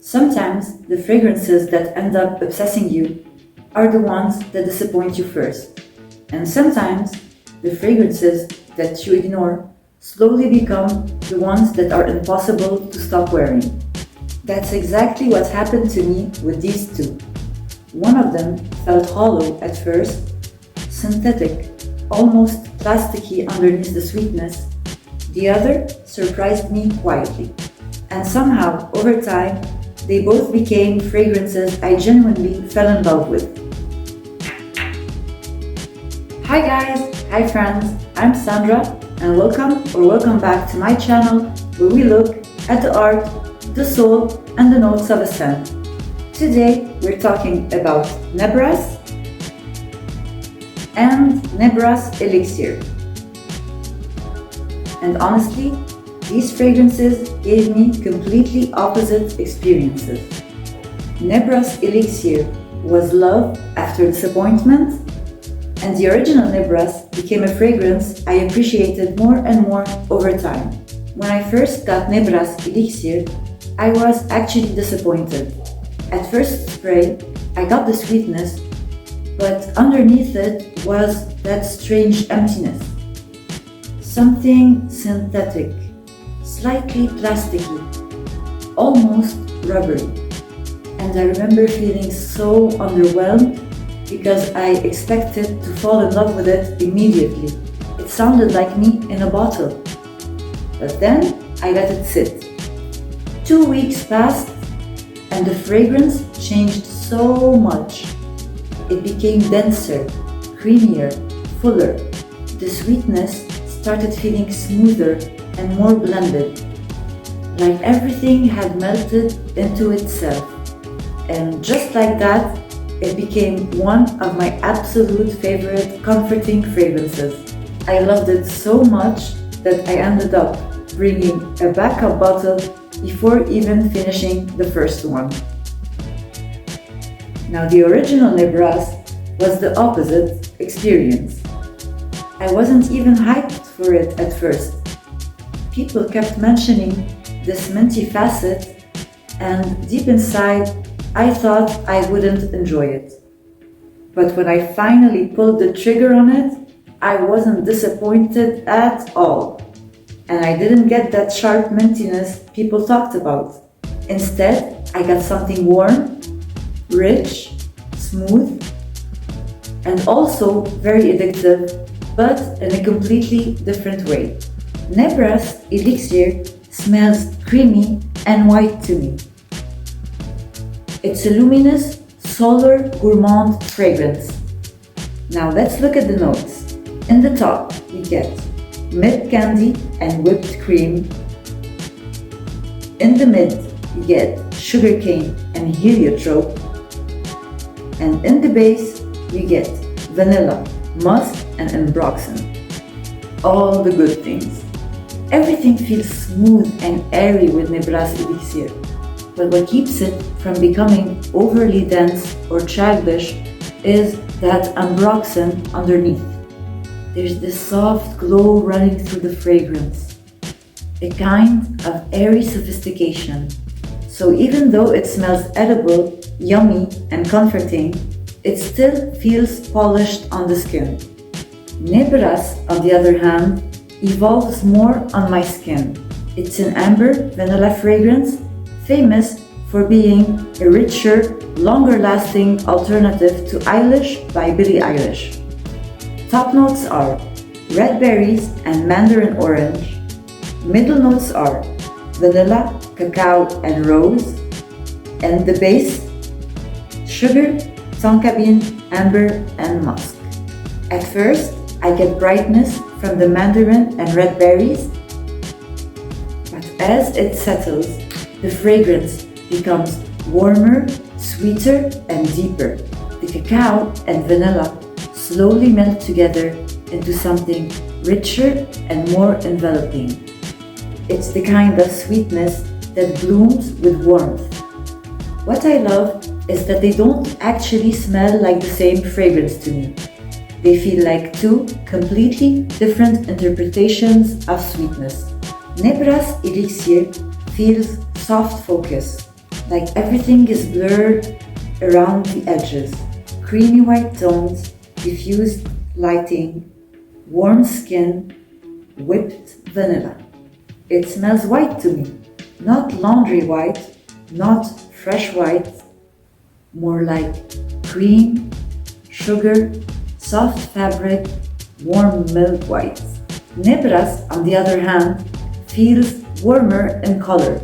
Sometimes the fragrances that end up obsessing you are the ones that disappoint you first. And sometimes the fragrances that you ignore slowly become the ones that are impossible to stop wearing. That's exactly what happened to me with these two. One of them felt hollow at first, synthetic, almost plasticky underneath the sweetness. The other surprised me quietly. And somehow, over time, they both became fragrances I genuinely fell in love with. Hi guys, hi friends, I'm Sandra and welcome back to my channel where we look at the art, the soul and the notes of a scent. Today we're talking about Nebras and Nebras Elixir. And honestly, these fragrances gave me completely opposite experiences. Nebras Elixir was love after disappointment, and the original Nebras became a fragrance I appreciated more and more over time. When I first got Nebras Elixir, I was actually disappointed. At first spray, I got the sweetness, but underneath it was that strange emptiness. Something synthetic, slightly plasticky, almost rubbery. And I remember feeling so underwhelmed because I expected to fall in love with it immediately. It sounded like me in a bottle. But then I let it sit. 2 weeks passed and the fragrance changed so much. It became denser, creamier, fuller. The sweetness started feeling smoother and more blended, like everything had melted into itself. And just like that, it became one of my absolute favorite comforting fragrances. I loved it so much that I ended up bringing a backup bottle before even finishing the first one. Now the original Nebras was the opposite experience. I wasn't even hyped for it at first. People kept mentioning this minty facet, and deep inside, I thought I wouldn't enjoy it. But when I finally pulled the trigger on it, I wasn't disappointed at all. And I didn't get that sharp mintiness people talked about. Instead, I got something warm, rich, smooth, and also very addictive, but in a completely different way. Nebras Elixir smells creamy and white to me. It's a luminous, solar gourmand fragrance. Now let's look at the notes. In the top, we get milk candy and whipped cream. In the mid, we get sugarcane and heliotrope. And in the base, we get vanilla, musk and ambroxan. All the good things. Everything feels smooth and airy with Nebras Elixir, but what keeps it from becoming overly dense or childish is that ambroxan underneath. There's this soft glow running through the fragrance, a kind of airy sophistication. So even though it smells edible, yummy and comforting, it still feels polished on the skin. Nebras, on the other hand, evolves more on my skin. It's an amber vanilla fragrance, famous for being a richer, longer-lasting alternative to Eilish by Billie Eilish. Top notes are red berries and mandarin orange. Middle notes are vanilla, cacao and rose. And the base, sugar, tonka bean, amber and musk. At first, I get brightness from the mandarin and red berries, but as it settles, the fragrance becomes warmer, sweeter and deeper. The cacao and vanilla slowly melt together into something richer and more enveloping. It's the kind of sweetness that blooms with warmth. What I love is that they don't actually smell like the same fragrance to me. They feel like two completely different interpretations of sweetness. Nebras Elixir feels soft focus, like everything is blurred around the edges. Creamy white tones, diffused lighting, warm skin, whipped vanilla. It smells white to me. Not laundry white, not fresh white, more like cream, sugar, soft fabric, warm milk white. Nebras, on the other hand, feels warmer in color.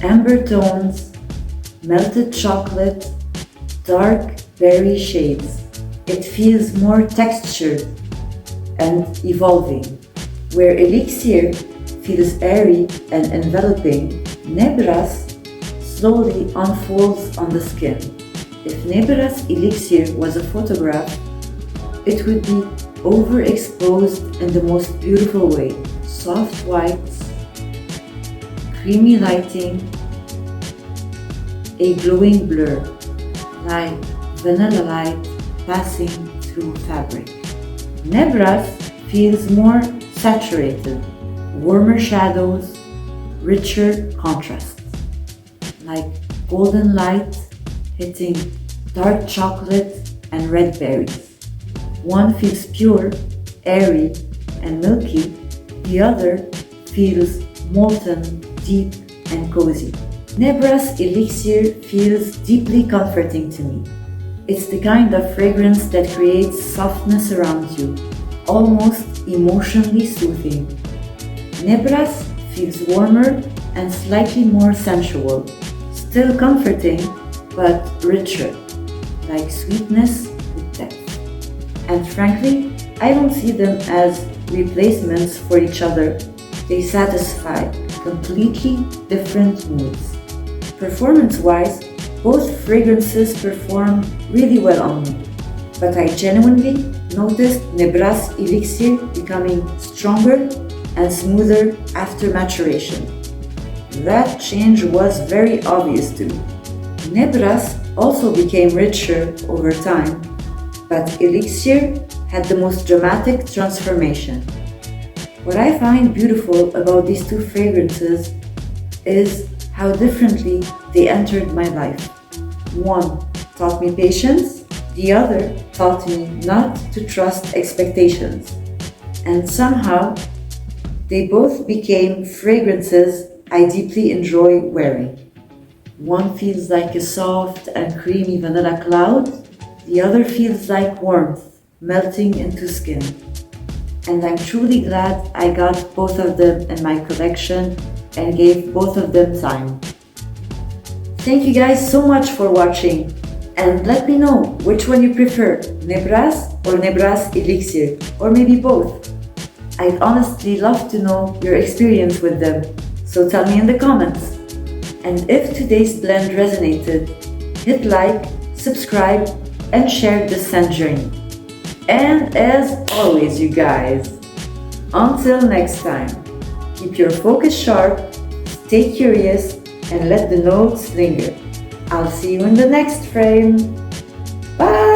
Amber tones, melted chocolate, dark berry shades. It feels more textured and evolving. Where Elixir feels airy and enveloping, Nebras slowly unfolds on the skin. If Nebras Elixir was a photograph, it would be overexposed in the most beautiful way. Soft whites, creamy lighting, a glowing blur, like vanilla light passing through fabric. Nebras feels more saturated, warmer shadows, richer contrasts, like golden light hitting dark chocolate and red berries. One feels pure, airy, and milky. The other feels molten, deep, and cozy. Nebras Elixir feels deeply comforting to me. It's the kind of fragrance that creates softness around you, almost emotionally soothing. Nebras feels warmer and slightly more sensual, still comforting, but richer, like sweetness with depth. And frankly, I don't see them as replacements for each other. They satisfy completely different moods. Performance-wise, both fragrances perform really well on me, but I genuinely noticed Nebras Elixir becoming stronger and smoother after maturation. That change was very obvious to me. Nebras also became richer over time, but Elixir had the most dramatic transformation. What I find beautiful about these two fragrances is how differently they entered my life. One taught me patience, the other taught me not to trust expectations. And somehow, they both became fragrances I deeply enjoy wearing. One feels like a soft and creamy vanilla cloud, the other feels like warmth melting into skin. And I'm truly glad I got both of them in my collection and gave both of them time. Thank you guys so much for watching, and let me know which one you prefer, Nebras or Nebras Elixir, or maybe both. I'd honestly love to know your experience with them, so tell me in the comments. And if today's blend resonated, hit like, subscribe, and share this scent journey. And as always, you guys, until next time, keep your focus sharp, stay curious, and let the notes linger. I'll see you in the next frame. Bye!